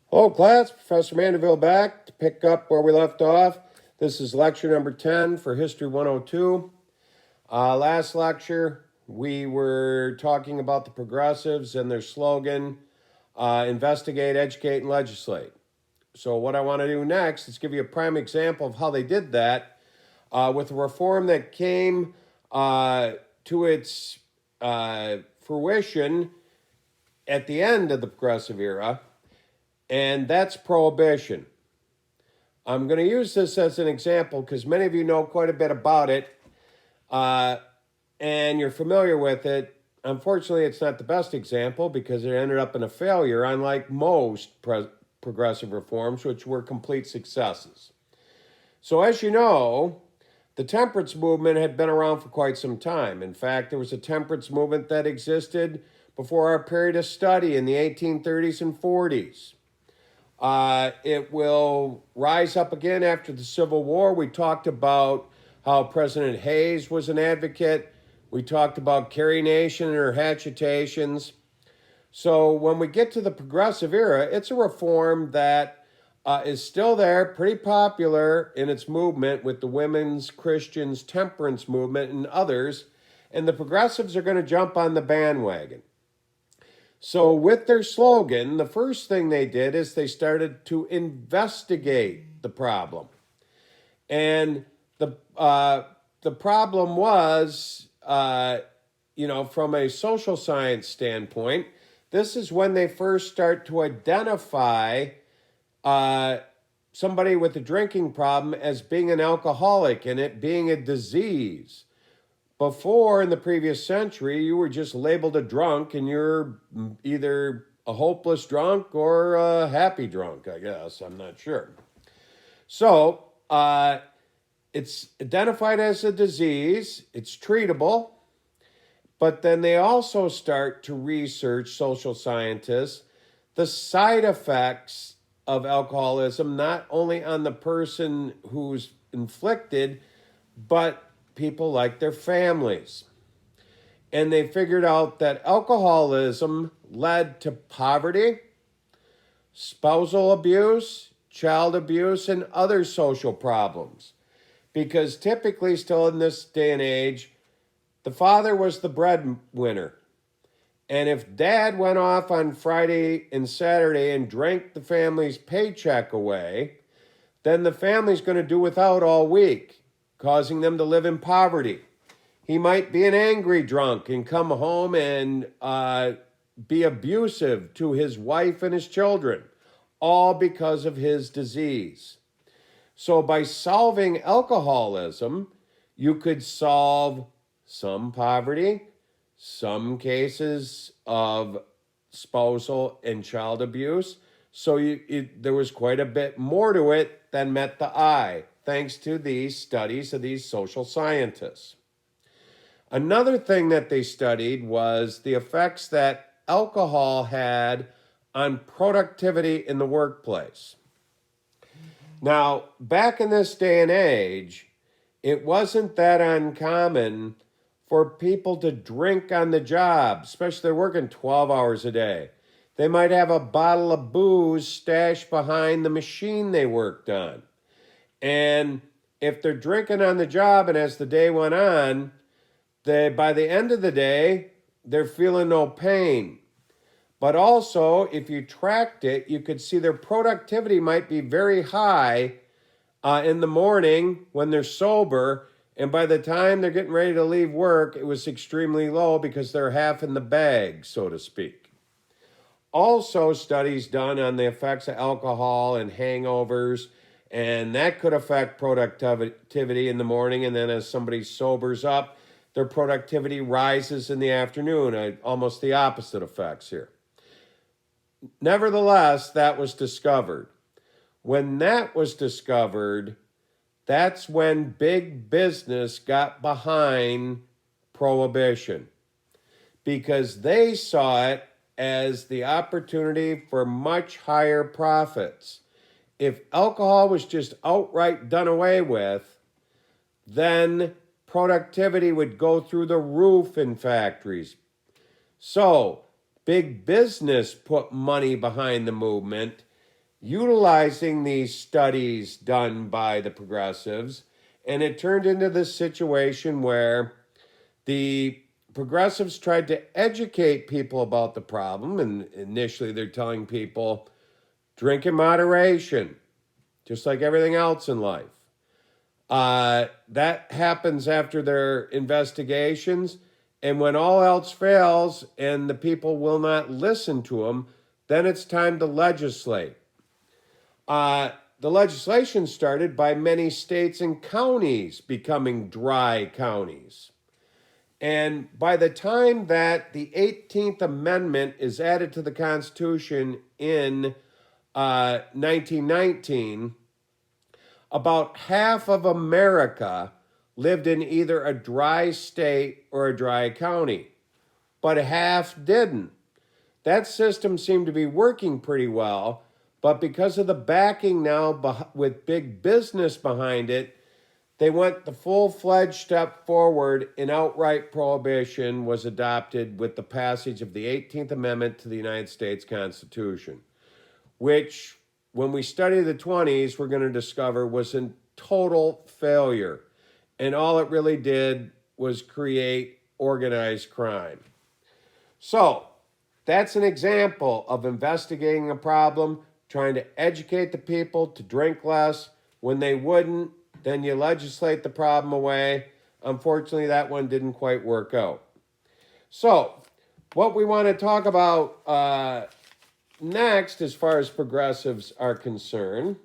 Hello, class. Professor Mandeville back to pick up where we left off. This is lecture number 10 for History 102. Last lecture, we were talking about the progressives and their slogan, investigate, educate, and legislate. So what I want to do next is give you a prime example of how they did that with a reform that came to its fruition at the end of the progressive era, and that's prohibition. I'm going to use this as an example because many of you know quite a bit about it and you're familiar with it. Unfortunately, it's not the best example because it ended up in a failure, unlike most progressive reforms, which were complete successes. So as you know, the temperance movement had been around for quite some time. In fact, there was a temperance movement that existed before our period of study in the 1830s and 40s. It will rise up again after the Civil War. We talked about how President Hayes was an advocate. We talked about Carrie Nation and her agitations. So when we get to the progressive era, it's a reform that is still there, pretty popular in its movement with the women's Christians temperance movement and others. And the progressives are going to jump on the bandwagon. So with their slogan, the first thing they did is they started to investigate the problem. And the problem was, from a social science standpoint, this is when they first start to identify somebody with a drinking problem as being an alcoholic and it being a disease. Before, in the previous century, you were just labeled a drunk and you're either a hopeless drunk or a happy drunk, I guess. I'm not sure. So it's identified as a disease. It's treatable. But then they also start to research, social scientists, the side effects of alcoholism, not only on the person who's inflicted, but people like their families. And they figured out that alcoholism led to poverty, spousal abuse, child abuse, and other social problems. Because typically, still in this day and age, the father was the breadwinner. And if dad went off on Friday and Saturday and drank the family's paycheck away, then the family's going to do without all week, causing them to live in poverty. He might be an angry drunk and come home and be abusive to his wife and his children, all because of his disease. So by solving alcoholism, you could solve some poverty, some cases of spousal and child abuse. So there was quite a bit more to it than met the eye, thanks to these studies of these social scientists. Another thing that they studied was the effects that alcohol had on productivity in the workplace. Now, back in this day and age, it wasn't that uncommon for people to drink on the job, especially if they're working 12 hours a day. They might have a bottle of booze stashed behind the machine they worked on. And if they're drinking on the job and as the day went on, by the end of the day, they're feeling no pain. But also, if you tracked it, you could see their productivity might be very high in the morning when they're sober. And by the time they're getting ready to leave work, it was extremely low because they're half in the bag, so to speak. Also, studies done on the effects of alcohol and hangovers, and that could affect productivity in the morning. And then as somebody sobers up, their productivity rises in the afternoon. Almost the opposite effects here. Nevertheless, that was discovered. When that was discovered, that's when big business got behind prohibition because they saw it as the opportunity for much higher profits. If alcohol was just outright done away with, then productivity would go through the roof in factories. So big business put money behind the movement, utilizing these studies done by the progressives, and it turned into this situation where the progressives tried to educate people about the problem, and initially they're telling people, drink in moderation, just like everything else in life. That happens after their investigations, and when all else fails and the people will not listen to them, then it's time to legislate. The legislation started by many states and counties becoming dry counties. And by the time that the 18th Amendment is added to the Constitution in 1919, about half of America lived in either a dry state or a dry county, but half didn't. That system seemed to be working pretty well, but because of the backing now with big business behind it, they went the full-fledged step forward, and outright prohibition was adopted with the passage of the 18th Amendment to the United States Constitution, which, when we study the 20s, we're going to discover was a total failure. And all it really did was create organized crime. So, that's an example of investigating a problem, trying to educate the people to drink less. When they wouldn't, then you legislate the problem away. Unfortunately, that one didn't quite work out. So, what we want to talk about next, as far as progressives are concerned,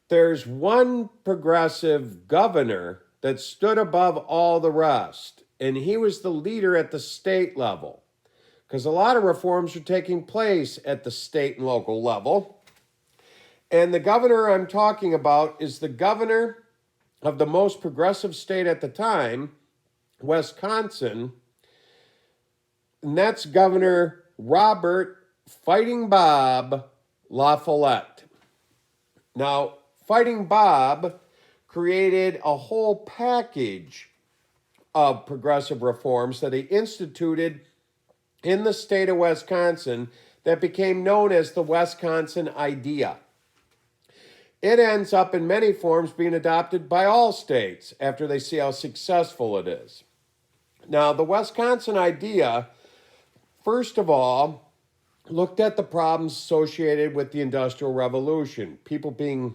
there's one progressive governor that stood above all the rest, and he was the leader at the state level, because a lot of reforms are taking place at the state and local level. And the governor I'm talking about is the governor of the most progressive state at the time, Wisconsin, and that's Governor Robert Fighting Bob La Follette. Now, Fighting Bob created a whole package of progressive reforms that he instituted in the state of Wisconsin that became known as the Wisconsin Idea. It ends up in many forms being adopted by all states after they see how successful it is. Now, the Wisconsin Idea, first of all, looked at the problems associated with the Industrial Revolution, people being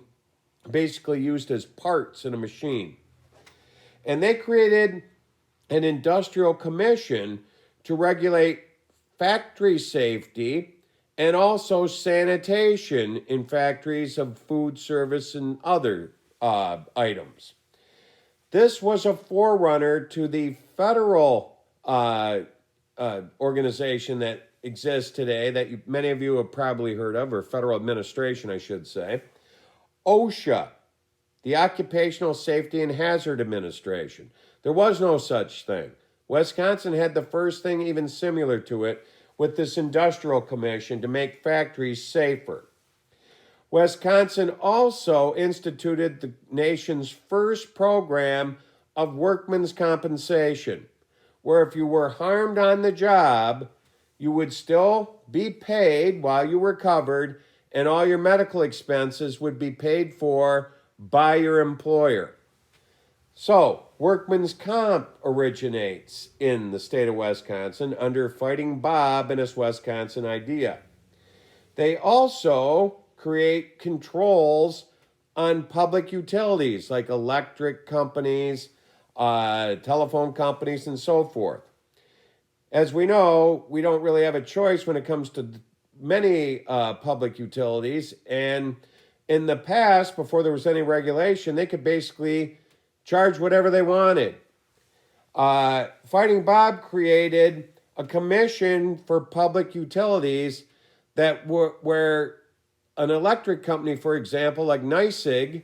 basically used as parts in a machine. And they created an industrial commission to regulate factory safety and also sanitation in factories of food service and other items. This was a forerunner to the federal organization that exists today that many of you have probably heard of, or federal administration, I should say, OSHA, the Occupational Safety and Hazard Administration. There was no such thing. Wisconsin had the first thing even similar to it with this industrial commission to make factories safer. Wisconsin also instituted the nation's first program of workmen's compensation, where if you were harmed on the job, you would still be paid while you were covered, and all your medical expenses would be paid for by your employer. So, workman's comp originates in the state of Wisconsin under Fighting Bob and his Wisconsin Idea. They also create controls on public utilities like electric companies, telephone companies, and so forth. As we know, we don't really have a choice when it comes to many public utilities. And in the past, before there was any regulation, they could basically charge whatever they wanted. Fighting Bob created a commission for public utilities that where an electric company, for example, like NYSEG,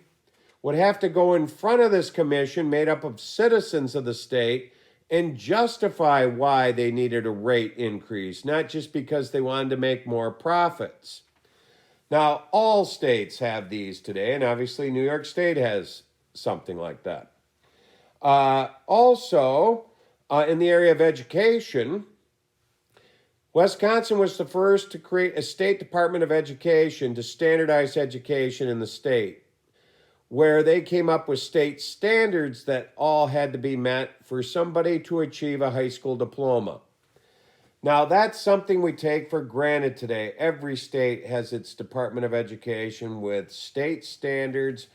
would have to go in front of this commission made up of citizens of the state and justify why they needed a rate increase, not just because they wanted to make more profits. Now, all states have these today, and obviously New York State has something like that. Also, in the area of education, Wisconsin was the first to create a state Department of Education to standardize education in the state, where they came up with state standards that all had to be met for somebody to achieve a high school diploma. Now, that's something we take for granted today. Every state has its Department of Education with state standards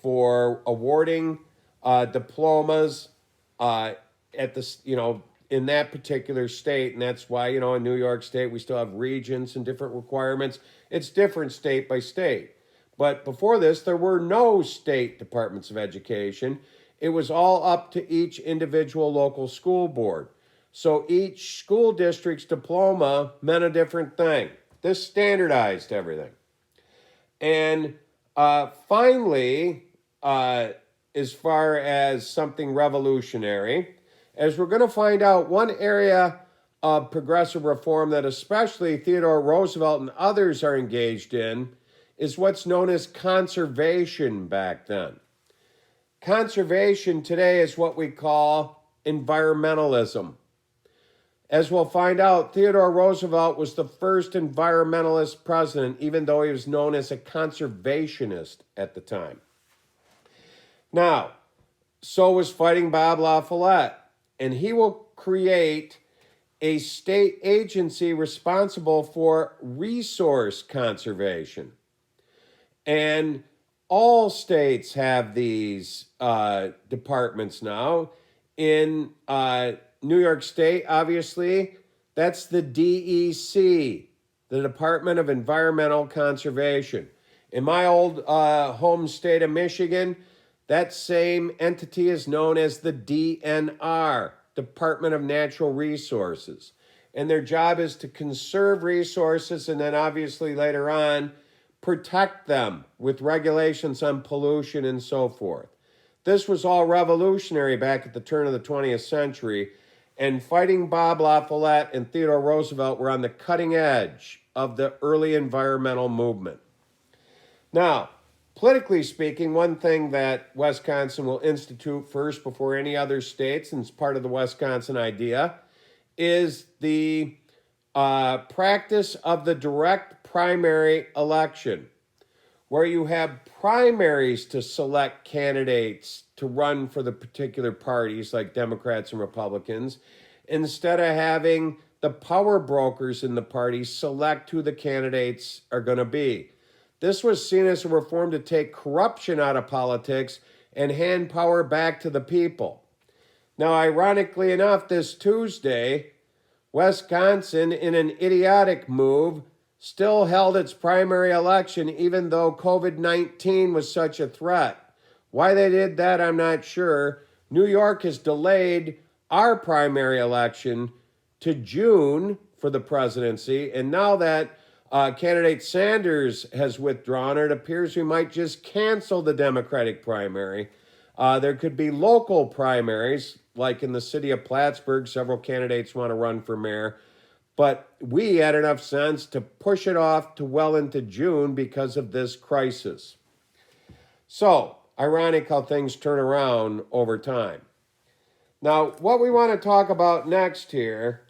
for awarding diplomas at the, in that particular state. And that's why, in New York State, we still have regions and different requirements. It's different state by state. But before this, there were no state departments of education. It was all up to each individual local school board. So each school district's diploma meant a different thing. This standardized everything. And finally, as far as something revolutionary, as we're going to find out, one area of progressive reform that especially Theodore Roosevelt and others are engaged in is what's known as conservation back then. Conservation today is what we call environmentalism. As we'll find out, Theodore Roosevelt was the first environmentalist president, even though he was known as a conservationist at the time. Now, so was Fighting Bob La Follette, and he will create a state agency responsible for resource conservation. And all states have these departments now. In New York State, obviously, that's the DEC, the Department of Environmental Conservation. In my old home state of Michigan, that same entity is known as the DNR, Department of Natural Resources. And their job is to conserve resources and then obviously later on protect them with regulations on pollution and so forth. This was all revolutionary back at the turn of the 20th century, and Fighting Bob La Follette and Theodore Roosevelt were on the cutting edge of the early environmental movement. Now, politically speaking, one thing that Wisconsin will institute first before any other states, and it's part of the Wisconsin idea, is the practice of the direct primary election, where you have primaries to select candidates to run for the particular parties like Democrats and Republicans, instead of having the power brokers in the party select who the candidates are going to be. This was seen as a reform to take corruption out of politics and hand power back to the people. Now, ironically enough, this Tuesday, Wisconsin, in an idiotic move, still held its primary election even though COVID-19 was such a threat. Why they did that, I'm not sure. New York has delayed our primary election to June for the presidency, and now that candidate Sanders has withdrawn, it appears we might just cancel the Democratic primary. There could be local primaries, like in the city of Plattsburgh, several candidates want to run for mayor. But we had enough sense to push it off to well into June because of this crisis. So, ironic how things turn around over time. Now, what we want to talk about next here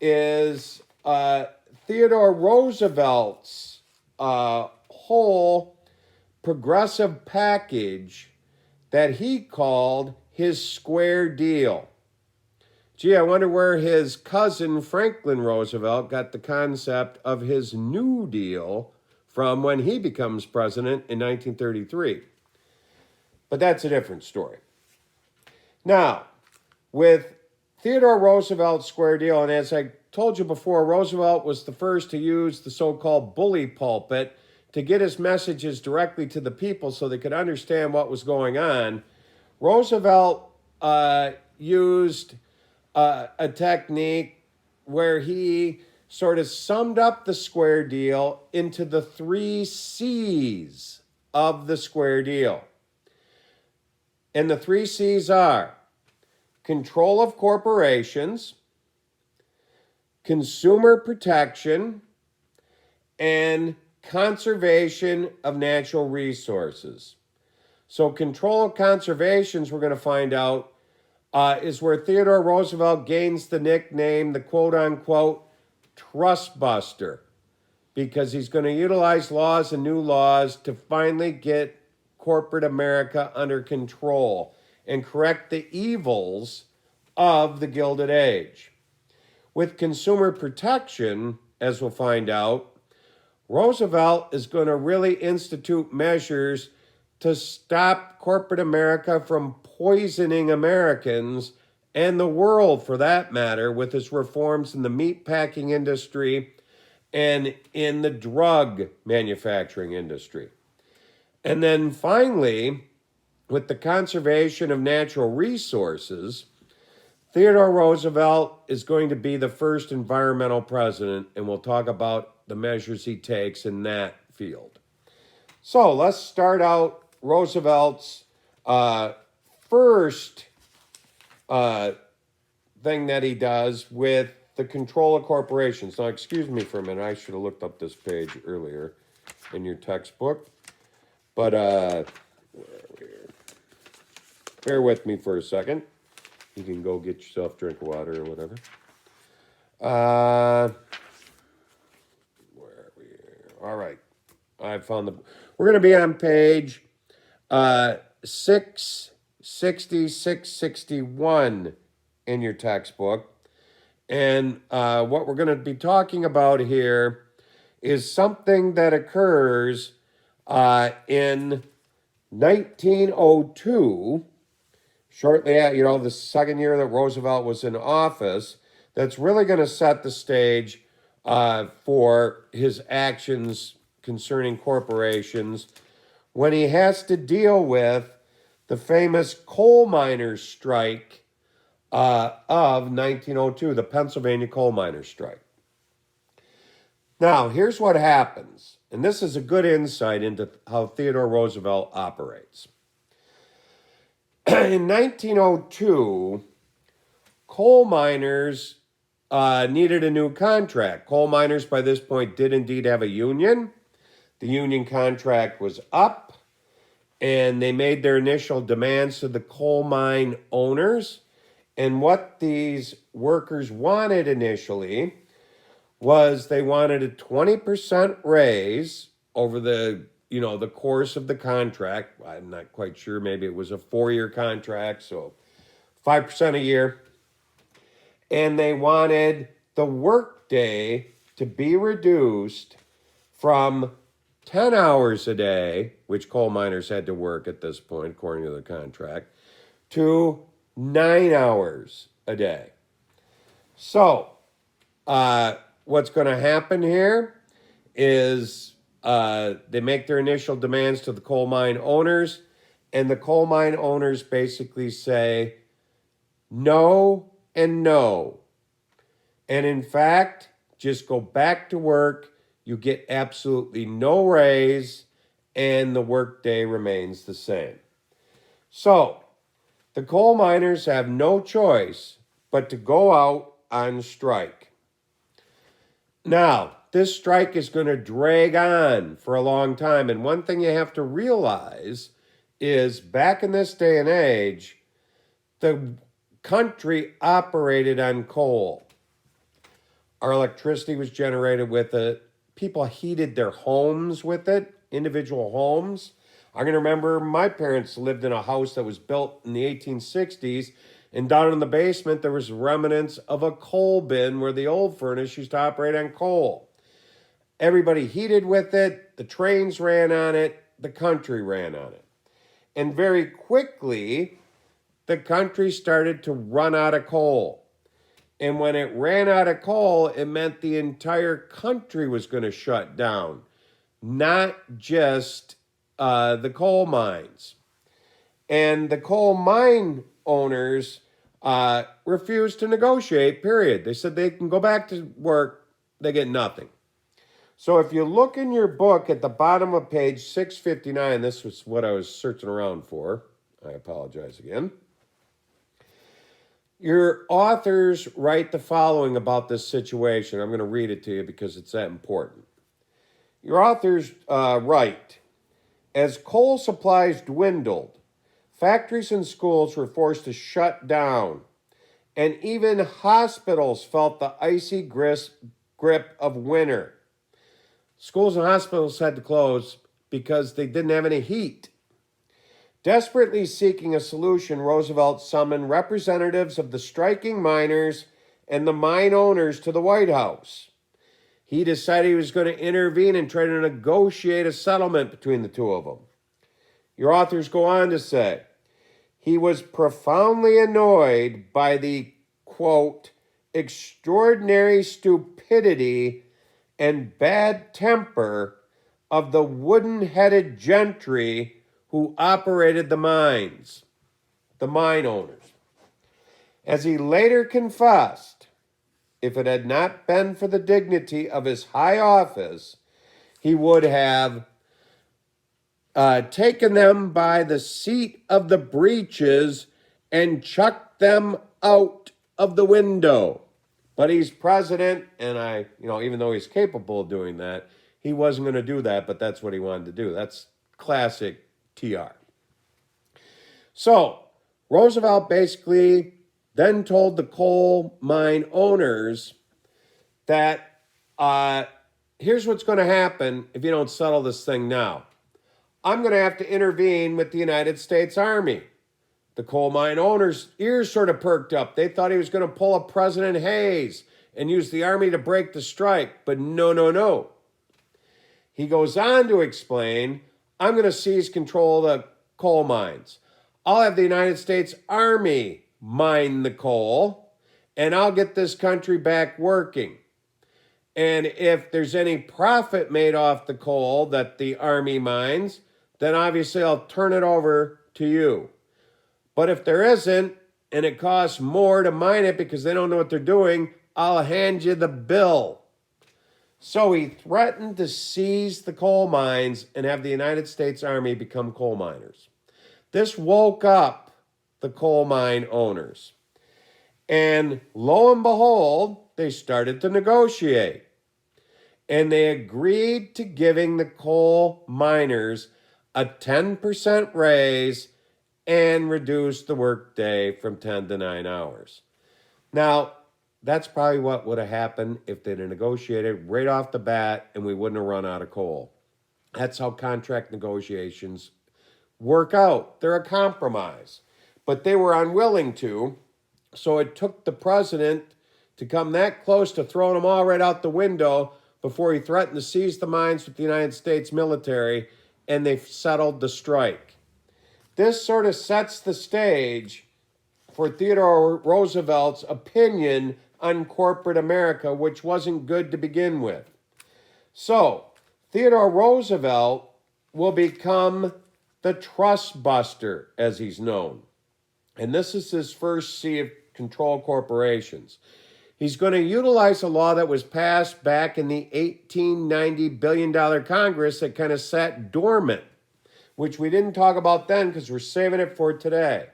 is Theodore Roosevelt's whole progressive package that he called his square deal. Gee, I wonder where his cousin Franklin Roosevelt got the concept of his New Deal from when he becomes president in 1933. But that's a different story. Now, with Theodore Roosevelt's square deal, and as I told you before, Roosevelt was the first to use the so-called bully pulpit to get his messages directly to the people so they could understand what was going on. Roosevelt used a technique where he sort of summed up the square deal into the 3 C's of the square deal. And the 3 C's are control of corporations, consumer protection, and conservation of natural resources. So control of conservations, we're going to find out, is where Theodore Roosevelt gains the nickname, the quote-unquote trust buster, because he's going to utilize laws and new laws to finally get corporate America under control and correct the evils of the Gilded Age. With consumer protection, as we'll find out, Roosevelt is going to really institute measures to stop corporate America from poisoning Americans and the world, for that matter, with his reforms in the meatpacking industry and in the drug manufacturing industry. And then finally, with the conservation of natural resources, Theodore Roosevelt is going to be the first environmental president, and we'll talk about the measures he takes in that field. So let's start out Roosevelt's first thing that he does with the control of corporations. Now, excuse me for a minute. I should have looked up this page earlier in your textbook. But where are we here? Bear with me for a second. You can go get yourself a drink of water or whatever. Where are we here? All right. I found the... We're going to be on page 660, 661 in your textbook. And what we're going to be talking about here is something that occurs in 1902, shortly after, the second year that Roosevelt was in office, that's really going to set the stage for his actions concerning corporations when he has to deal with the famous coal miners' strike of 1902, the Pennsylvania coal miners' strike. Now, here's what happens, and this is a good insight into how Theodore Roosevelt operates. In 1902, coal miners needed a new contract. Coal miners, by this point, did indeed have a union. The union contract was up, and they made their initial demands to the coal mine owners. And what these workers wanted initially was they wanted a 20% raise over the course of the contract. I'm not quite sure. Maybe it was a 4-year contract, so 5% a year. And they wanted the workday to be reduced from 10 hours a day, which coal miners had to work at this point, according to the contract, to 9 hours a day. So, what's going to happen here is they make their initial demands to the coal mine owners, and the coal mine owners basically say no and no. And in fact, just go back to work. You get absolutely no raise, and the workday remains the same. So, the coal miners have no choice but to go out on strike. Now, this strike is going to drag on for a long time. And one thing you have to realize is back in this day and age, the country operated on coal. Our electricity was generated with it. People heated their homes with it, individual homes. I can remember my parents lived in a house that was built in the 1860s, and down in the basement there was remnants of a coal bin where the old furnace used to operate on coal. Everybody heated with it, the trains ran on it, the country ran on it. And very quickly, the country started to run out of coal. And when it ran out of coal, it meant the entire country was going to shut down, not just the coal mines. And the coal mine owners refused to negotiate, period. They said they can go back to work, they get nothing. So if you look in your book at the bottom of page 659, this was what I was searching around for. I apologize again. Your authors write the following about this situation. I'm going to read it to you because it's that important. Your authors write, as coal supplies dwindled, factories and schools were forced to shut down, and even hospitals felt the icy grip of winter. Schools and hospitals had to close because they didn't have any heat. Desperately seeking a solution, Roosevelt summoned representatives of the striking miners and the mine owners to the White House. He decided he was going to intervene and try to negotiate a settlement between the two of them. Your authors go on to say, he was profoundly annoyed by the, quote, extraordinary stupidity and bad temper of the wooden-headed gentry who operated the mines, the mine owners. As he later confessed, if it had not been for the dignity of his high office, he would have taken them by the seat of the breeches and chucked them out of the window. But he's president, and even though he's capable of doing that, he wasn't going to do that, but that's what he wanted to do. That's classic TR. So, Roosevelt basically then told the coal mine owners that here's what's going to happen if you don't settle this thing now. I'm going to have to intervene with the United States Army. The coal mine owners' ears sort of perked up. They thought he was going to pull a President Hayes and use the Army to break the strike, but no. He goes on to explain, I'm going to seize control of the coal mines. I'll have the United States Army mine the coal, and I'll get this country back working. And if there's any profit made off the coal that the Army mines, then obviously I'll turn it over to you. But if there isn't, and it costs more to mine it because they don't know what they're doing, I'll hand you the bill. So he threatened to seize the coal mines and have the United States Army become coal miners. This woke up the coal mine owners. And lo and behold, they started to negotiate. And they agreed to giving the coal miners a 10% raise and reduce the workday from 10 to 9 hours. Now, that's probably what would have happened if they'd have negotiated right off the bat and we wouldn't have run out of coal. That's how contract negotiations work out. They're a compromise. But they were unwilling to, so it took the president to come that close to throwing them all right out the window before he threatened to seize the mines with the United States military, and they settled the strike. This sort of sets the stage for Theodore Roosevelt's opinion on corporate America, which wasn't good to begin with. So, Theodore Roosevelt will become the trust buster, as he's known. And this is his first C of control corporations. He's going to utilize a law that was passed back in the $1890 billion Congress that kind of sat dormant, which we didn't talk about then because we're saving it for today.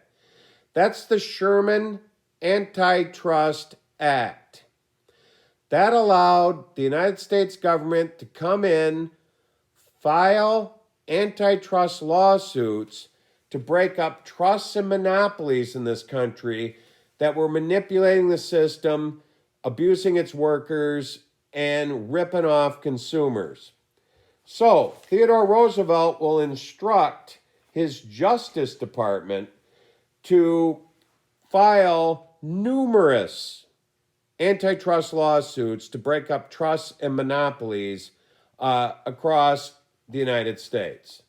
That's the Sherman Antitrust Act. That allowed the United States government to come in, file antitrust lawsuits to break up trusts and monopolies in this country that were manipulating the system, abusing its workers, and ripping off consumers. So, Theodore Roosevelt will instruct his Justice Department to file numerous antitrust lawsuits to break up trusts and monopolies across the United States.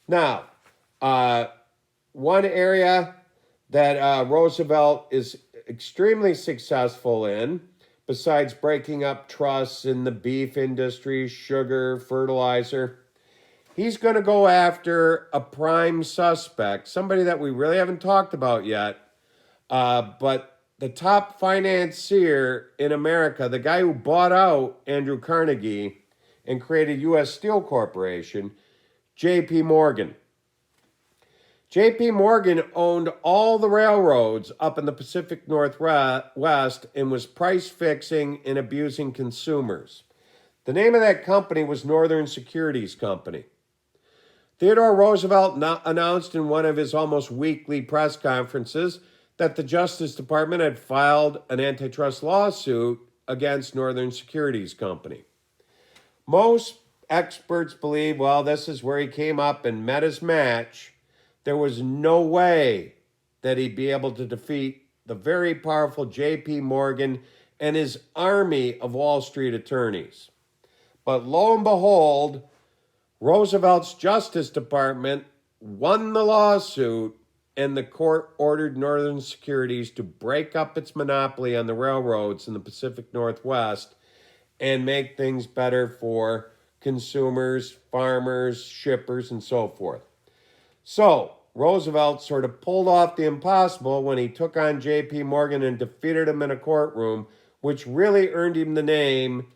Now, one area that Roosevelt is extremely successful in, besides breaking up trusts in the beef industry, sugar, fertilizer, he's going to go after a prime suspect, somebody that we really haven't talked about yet, but the top financier in America, the guy who bought out Andrew Carnegie and created U.S. Steel Corporation, J.P. Morgan. J.P. Morgan owned all the railroads up in the Pacific Northwest and was price fixing and abusing consumers. The name of that company was Northern Securities Company. Theodore Roosevelt announced in one of his almost weekly press conferences that the Justice Department had filed an antitrust lawsuit against Northern Securities Company. Most experts believe, well, this is where he came up and met his match. There was no way that he'd be able to defeat the very powerful J.P. Morgan and his army of Wall Street attorneys. But lo and behold, Roosevelt's Justice Department won the lawsuit, and the court ordered Northern Securities to break up its monopoly on the railroads in the Pacific Northwest and make things better for consumers, farmers, shippers, and so forth. So, Roosevelt sort of pulled off the impossible when he took on J.P. Morgan and defeated him in a courtroom, which really earned him the name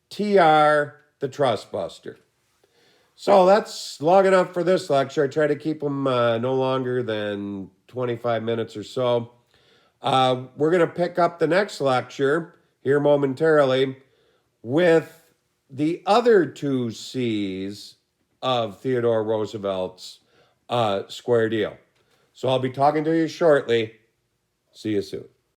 T.R. the Trustbuster. So that's long enough for this lecture. I try to keep them no longer than 25 minutes or so. We're going to pick up the next lecture here momentarily with the other two C's of Theodore Roosevelt's square deal. So I'll be talking to you shortly. See you soon.